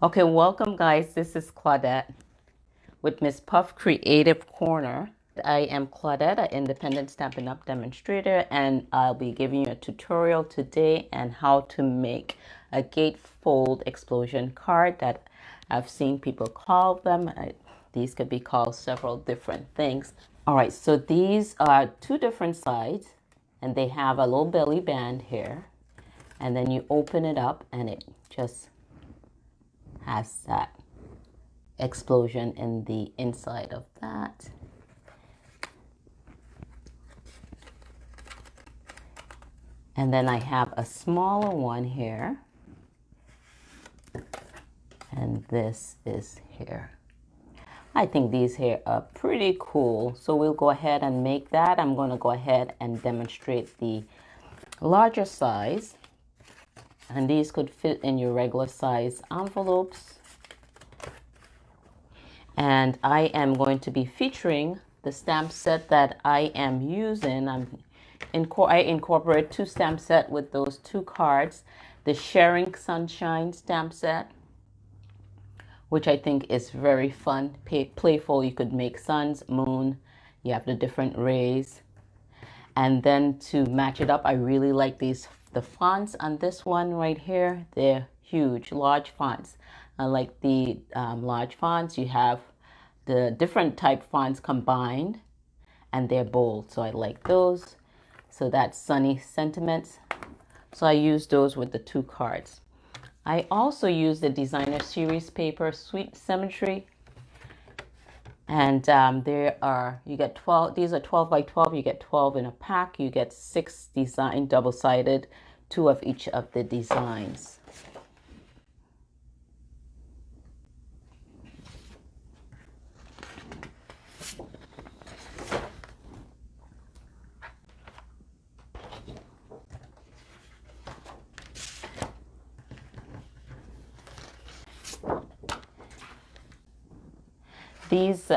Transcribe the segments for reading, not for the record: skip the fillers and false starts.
Okay, welcome guys. This is Claudette with MsPuff Creative Corner. I am Claudette, an independent Stampin' Up! Demonstrator, and I'll be giving you a tutorial today on how to make a gatefold explosion card that I've seen people call them. These could be called several different things. All right, so these are two different sides, and they have a little belly band here, and then you open it up and it just has that explosion in the inside of that. And then I have a smaller one here, and this is here. I think these here are pretty cool, so we'll go ahead and make that. I'm going to go ahead and demonstrate the larger size, and these could fit in your regular size envelopes. And I am going to be featuring the stamp set that I am using. I incorporate two stamp set with those two cards. The Sharing Sunshine stamp set, which I think is very fun, playful. You could make suns, moon. You have the different rays. And then to match it up, I really like the fonts on this one right here. They're huge, large fonts. I like the large fonts. You have the different type fonts combined, and they're bold, so I like those. So that's Sunny Sentiments. So I use those with the two cards. I also use the Designer Series paper, Sweet Symmetry. And you get 12, these are 12 by 12, you get 12 in a pack. You get 6 design double-sided, 2 of each of the designs.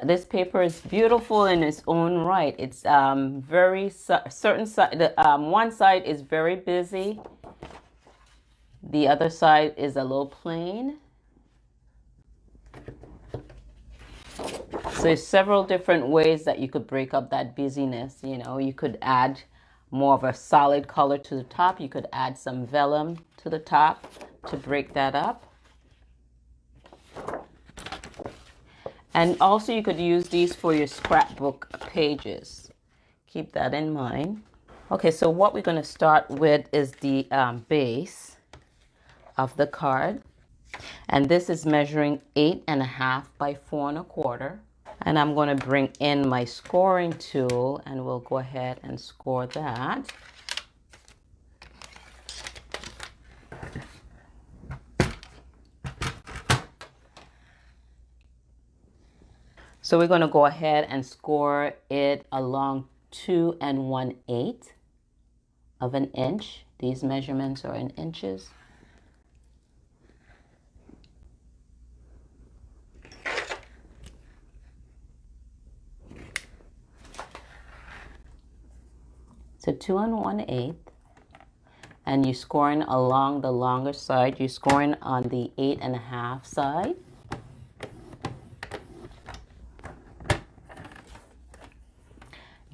This paper is beautiful in its own right. It's very certain side. One side is very busy. The other side is a little plain. So there's several different ways that you could break up that busyness. You know, you could add more of a solid color to the top. You could add some vellum to the top to break that up. And also you could use these for your scrapbook pages. Keep that in mind. Okay, so what we're going to start with is the base of the card. And this is measuring 8.5 by 4.25. And I'm going to bring in my scoring tool, and we'll go ahead and score that. So we're going to go ahead and score it along 2 1/8 of an inch. These measurements are in inches. So 2 1/8, and you're scoring along the longer side. You're scoring on the 8.5 side.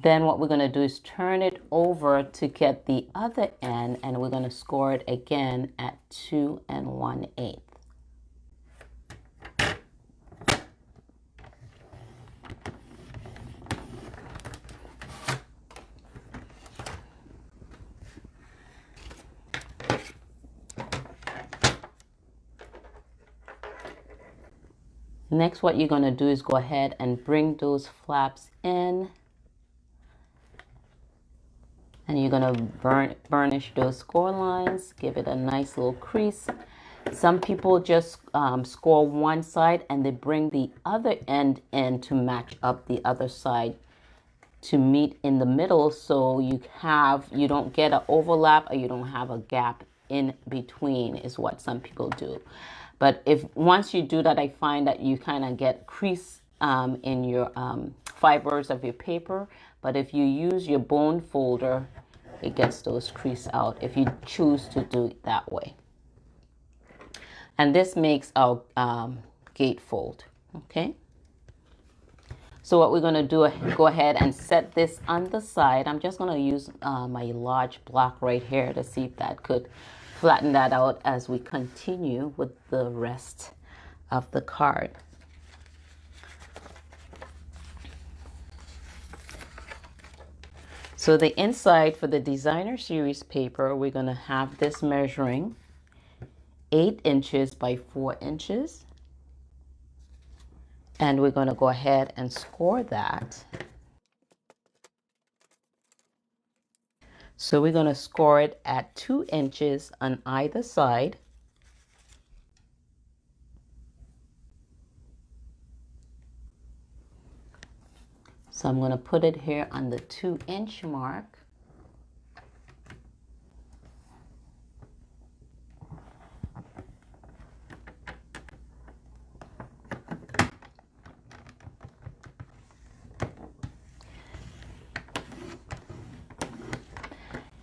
Then what we're going to do is turn it over to get the other end, and we're going to score it again at 2 1/8. Next, what you're going to do is go ahead and bring those flaps in. And you're going to burnish those score lines, give it a nice little crease. Some people just score one side and they bring the other end in to match up the other side to meet in the middle, so you don't get an overlap or you don't have a gap in between, is what some people do. But once you do that, I find that you kind of get crease in your fibers of your paper. But if you use your bone folder, it gets those crease out if you choose to do it that way. And this makes our gatefold. Okay. So what we're going to do, go ahead and set this on the side. I'm just going to use my large block right here to see if that could flatten that out as we continue with the rest of the card. So the inside for the designer series paper, we're going to have this measuring 8 inches by 4 inches. And we're going to go ahead and score that. So we're going to score it at 2 inches on either side. So I'm going to put it here on the 2-inch mark.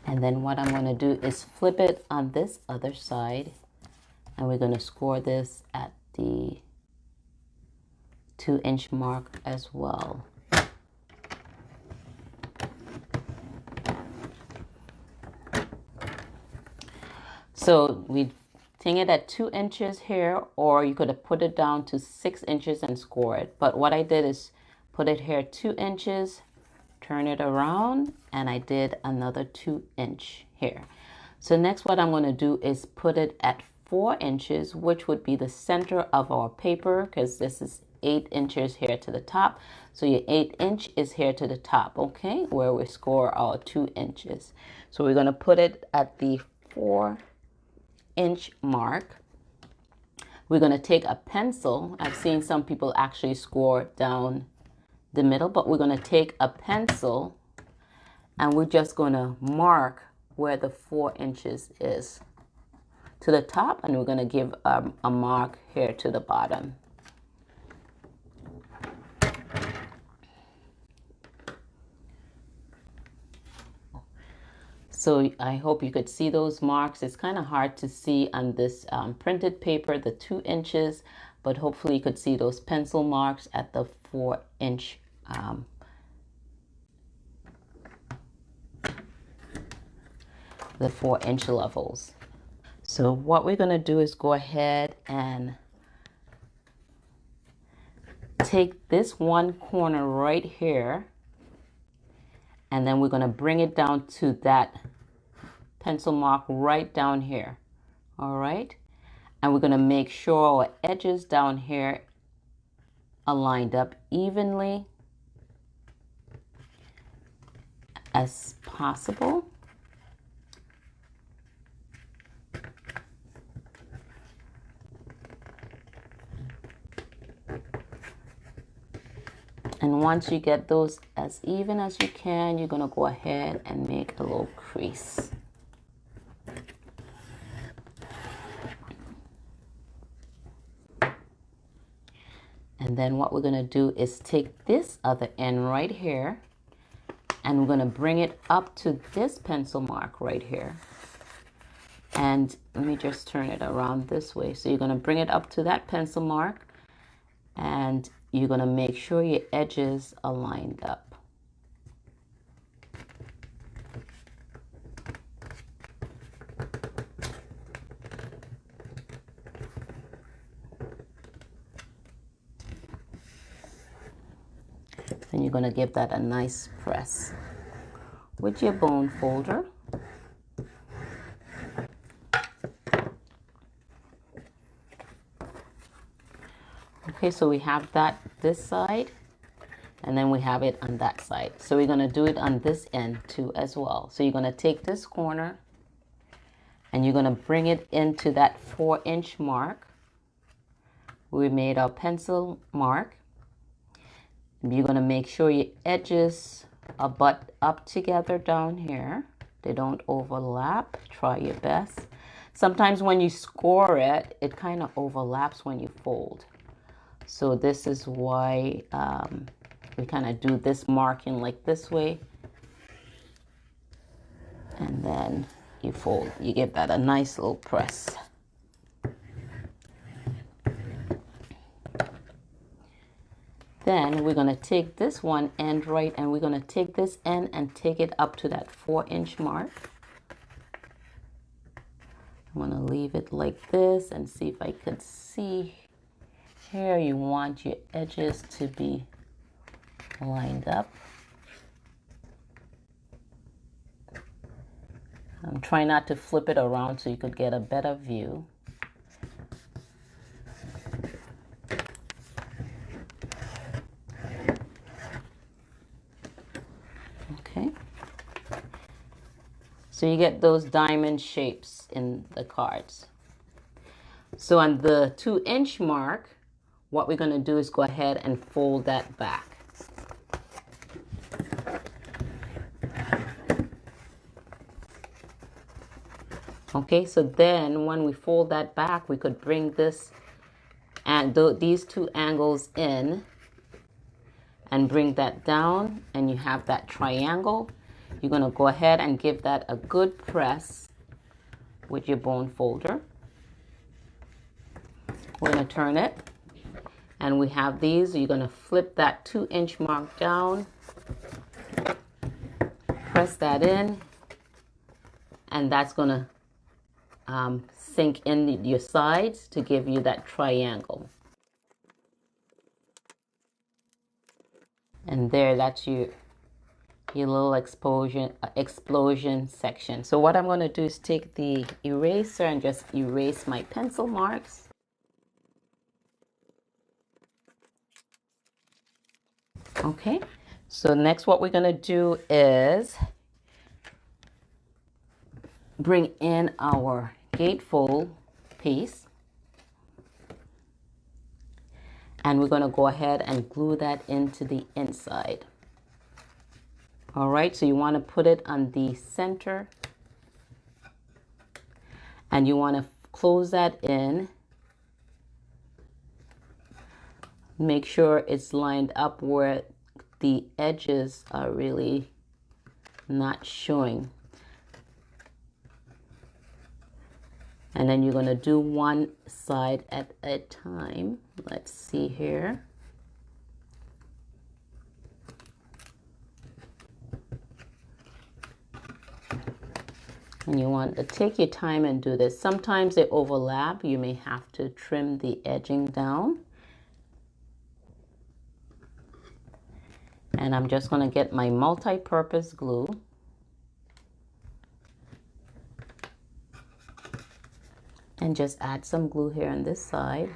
And then what I'm going to do is flip it on this other side. And we're going to score this at the 2-inch mark as well. So we ting it at 2 inches here, or you could have put it down to 6 inches and score it. But what I did is put it here 2 inches, turn it around, and I did another 2-inch here. So next what I'm going to do is put it at 4 inches, which would be the center of our paper, because this is 8 inches here to the top. So your 8-inch is here to the top, okay, where we score our 2 inches. So we're going to put it at the 4-inch mark. We're going to take a pencil. I've seen some people actually score down the middle, but we're going to take a pencil and we're just going to mark where the 4 inches is to the top, and we're going to give a mark here to the bottom. So I hope you could see those marks. It's kind of hard to see on this printed paper, the 2 inches, but hopefully you could see those pencil marks at the 4-inch the 4-inch levels. So what we're going to do is go ahead and take this one corner right here, and then we're going to bring it down to that pencil mark right down here. All right, and we're going to make sure our edges down here are lined up evenly as possible. And once you get those as even as you can, you're going to go ahead and make a little crease. And then what we're going to do is take this other end right here, and we're going to bring it up to this pencil mark right here. And let me just turn it around this way. So you're going to bring it up to that pencil mark, and you're going to make sure your edges are lined up. Then you're going to give that a nice press with your bone folder. Okay, so we have that this side, and then we have it on that side. So we're going to do it on this end too as well. So you're going to take this corner and you're going to bring it into that 4-inch mark. We made our pencil mark. You're going to make sure your edges are butt up together down here. They don't overlap. Try your best. Sometimes when you score it, it kind of overlaps when you fold. So this is why we kind of do this marking like this way. And then you fold. You give that a nice little press. Then we're going to take this one end right, and we're going to take this end and take it up to that 4-inch mark. I'm going to leave it like this and see if I could see here. You want your edges to be lined up. I'm trying not to flip it around so you could get a better view. Okay. So you get those diamond shapes in the cards. So on the 2-inch mark, what we're going to do is go ahead and fold that back. Okay, so then when we fold that back, we could bring this and these two angles in and bring that down, and you have that triangle. You're going to go ahead and give that a good press with your bone folder. We're going to turn it, and we have these. You're going to flip that 2-inch mark down, press that in, and that's going to sink in your sides to give you that triangle. And there, that's your little explosion section. So what I'm going to do is take the eraser and just erase my pencil marks. Okay, so next what we're going to do is bring in our gatefold piece, and we're going to go ahead and glue that into the inside. All right, so you want to put it on the center, and you want to close that in. Make sure it's lined up where the edges are really not showing. And then you're going to do one side at a time. Let's see here. And you want to take your time and do this. Sometimes they overlap. You may have to trim the edging down. And I'm just going to get my multi-purpose glue. And just add some glue here on this side.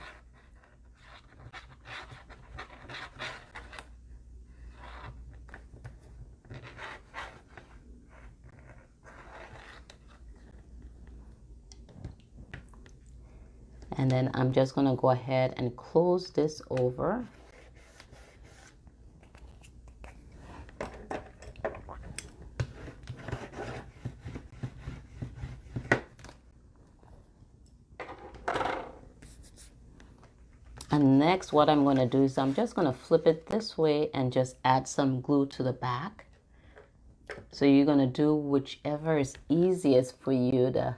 And then I'm just going to go ahead and close this over. And next, what I'm going to do is I'm just going to flip it this way and just add some glue to the back. So you're going to do whichever is easiest for you to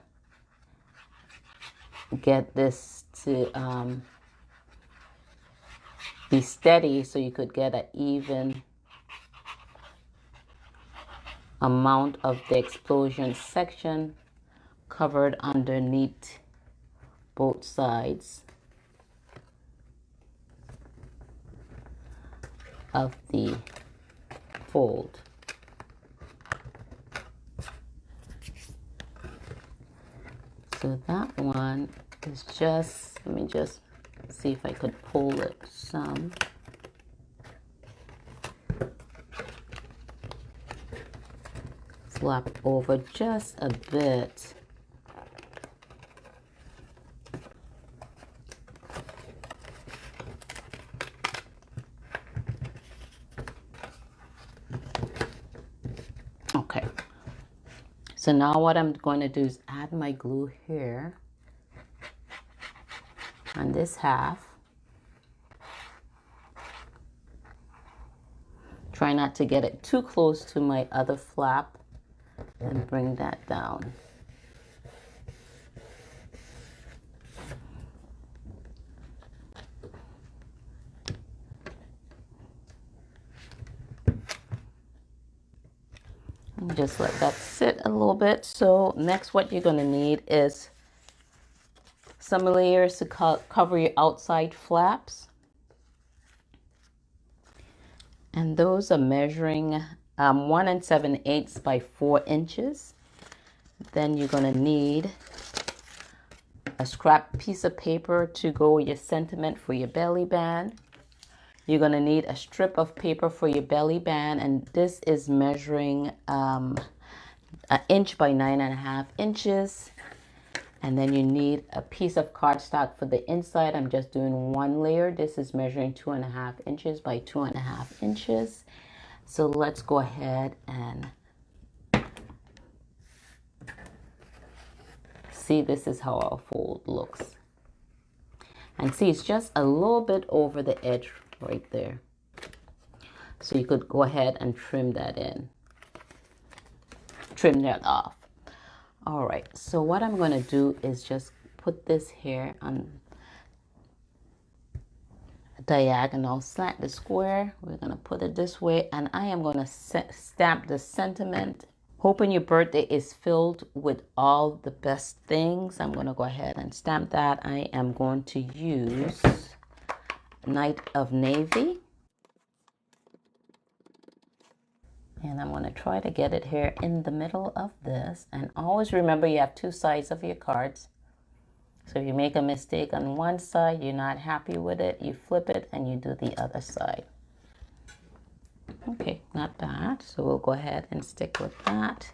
get this to be steady, so you could get an even amount of the explosion section covered underneath both sides of the fold. So that one is just, let me just see if I could pull it some. Flap over just a bit. Okay. So now what I'm going to do is add my glue here on this half. Try not to get it too close to my other flap, and bring that down. Just let that sit a little bit. So next what you're going to need is some layers to cover your outside flaps. And those are measuring 1 7/8 by 4 inches. Then you're going to need a scrap piece of paper to go with your sentiment for your belly band. You're going to need a strip of paper for your belly band, and this is measuring 1 inch by 9.5 inches. And then you need a piece of cardstock for the inside. I'm just doing one layer. This is measuring 2.5 inches by 2.5 inches. So let's go ahead and see. This is how our fold looks. And see, it's just a little bit over the edge right there. So you could go ahead and trim that off. All right, so what I'm going to do is just put this here on a diagonal, slant the square. We're going to put it this way, and I am going to stamp the sentiment. Hoping your birthday is filled with all the best things. I'm going to go ahead and stamp that. I am going to use Night of Navy. And I'm going to try to get it here in the middle of this. And always remember you have two sides of your cards. So if you make a mistake on one side, you're not happy with it, you flip it and you do the other side. Okay, not bad. So we'll go ahead and stick with that.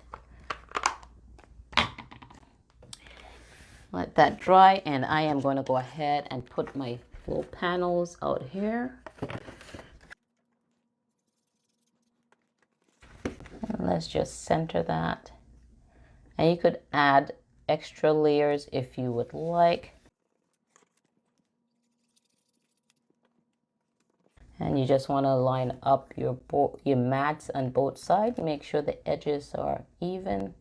Let that dry, and I am going to go ahead and put my little panels out here. And let's just center that. And you could add extra layers if you would like. And you just want to line up your mats on both sides. Make sure the edges are even.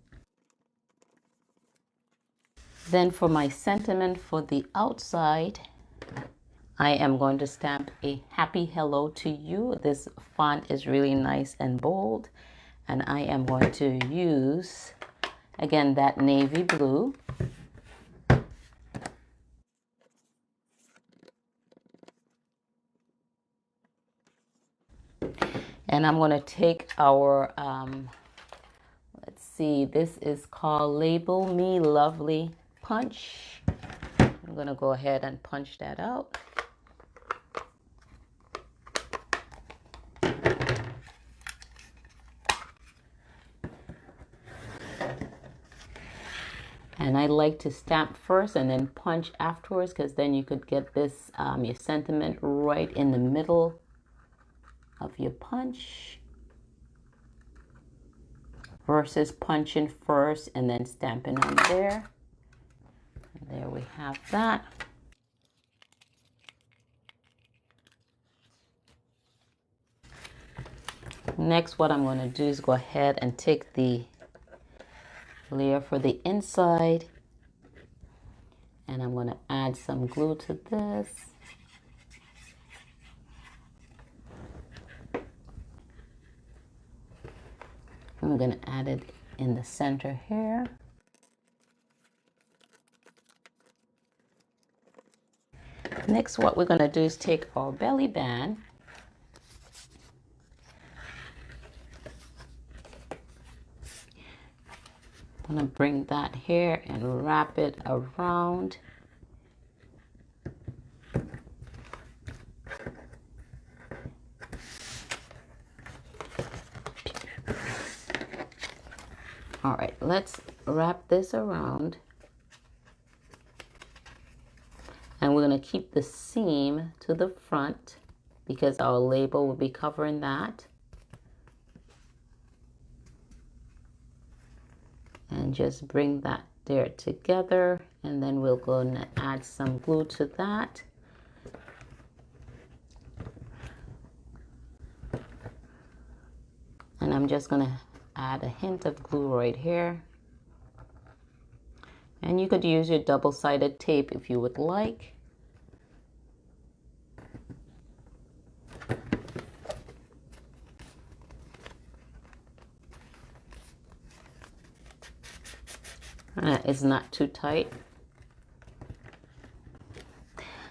Then for my sentiment for the outside, I am going to stamp a happy hello to you. This font is really nice and bold. And I am going to use, again, that navy blue. And I'm going to take our, let's see, this is called Label Me Lovely Punch. I'm going to go ahead and punch that out. And I like to stamp first and then punch afterwards, because then you could get this, your sentiment right in the middle of your punch, versus punching first and then stamping on there. And there we have that. Next, what I'm going to do is go ahead and take the layer for the inside, and I'm going to add some glue to this. And we're going to add it in the center here. Next, what we're going to do is take our belly band, I'm going to bring that here and wrap it around. All right, let's wrap this around. And we're going to keep the seam to the front because our label will be covering that. And just bring that there together, and then we'll go and add some glue to that. And I'm just going to add a hint of glue right here. And you could use your double-sided tape if you would like. It's not too tight.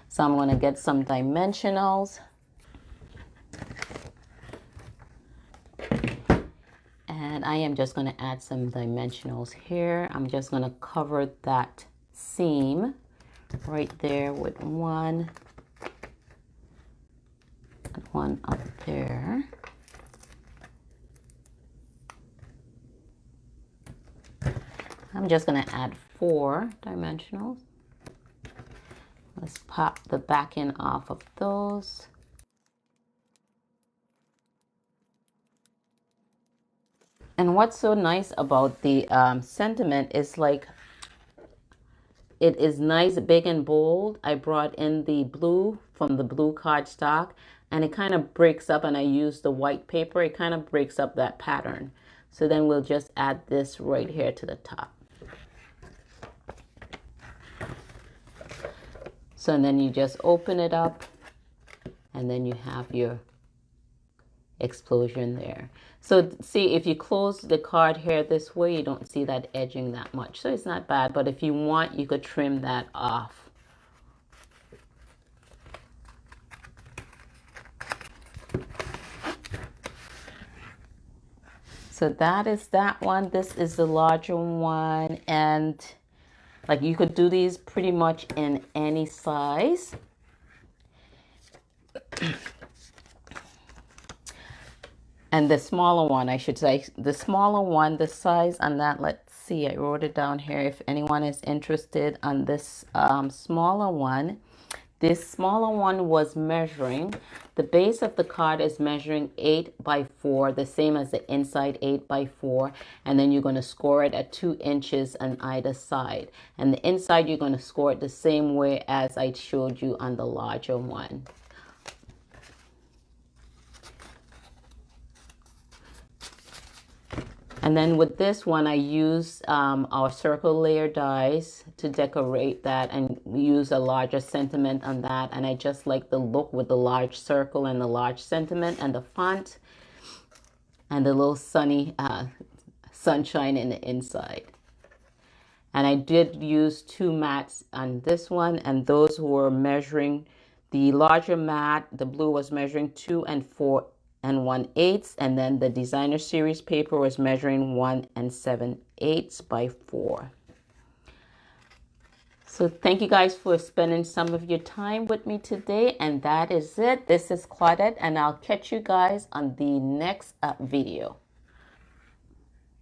So I'm going to get some dimensionals. And I am just going to add some dimensionals here. I'm just going to cover that seam right there with one and one up there. I'm just going to add 4 dimensionals. Let's pop the back end off of those. And what's so nice about the sentiment is like it is nice, big and bold. I brought in the blue from the blue cardstock and it kind of breaks up, and I used the white paper. It kind of breaks up that pattern. So then we'll just add this right here to the top. So and then you just open it up and then you have your explosion there. So see, if you close the card here this way, you don't see that edging that much. So it's not bad, but if you want, you could trim that off. So that is that one. This is the larger one, and like you could do these pretty much in any size. And the smaller one, I should say, the smaller one, the size on that, let's see, I wrote it down here. If anyone is interested on this smaller one, this smaller one was measuring, the base of the card is measuring 8 by 4, the same as the inside 8 by 4. And then you're going to score it at 2 inches on either side. And the inside, you're going to score it the same way as I showed you on the larger one. And then with this one, I used our circle layer dies to decorate that and use a larger sentiment on that. And I just like the look with the large circle and the large sentiment and the font and the little sunny sunshine in the inside. And I did use 2 mats on this one, and those were measuring, the larger mat, the blue was measuring 2 and 4 and 1/8, and then the designer series paper was measuring 1 and 7/8 by 4. So thank you guys for spending some of your time with me today, and that is it. This is Claudette, and I'll catch you guys on the next video.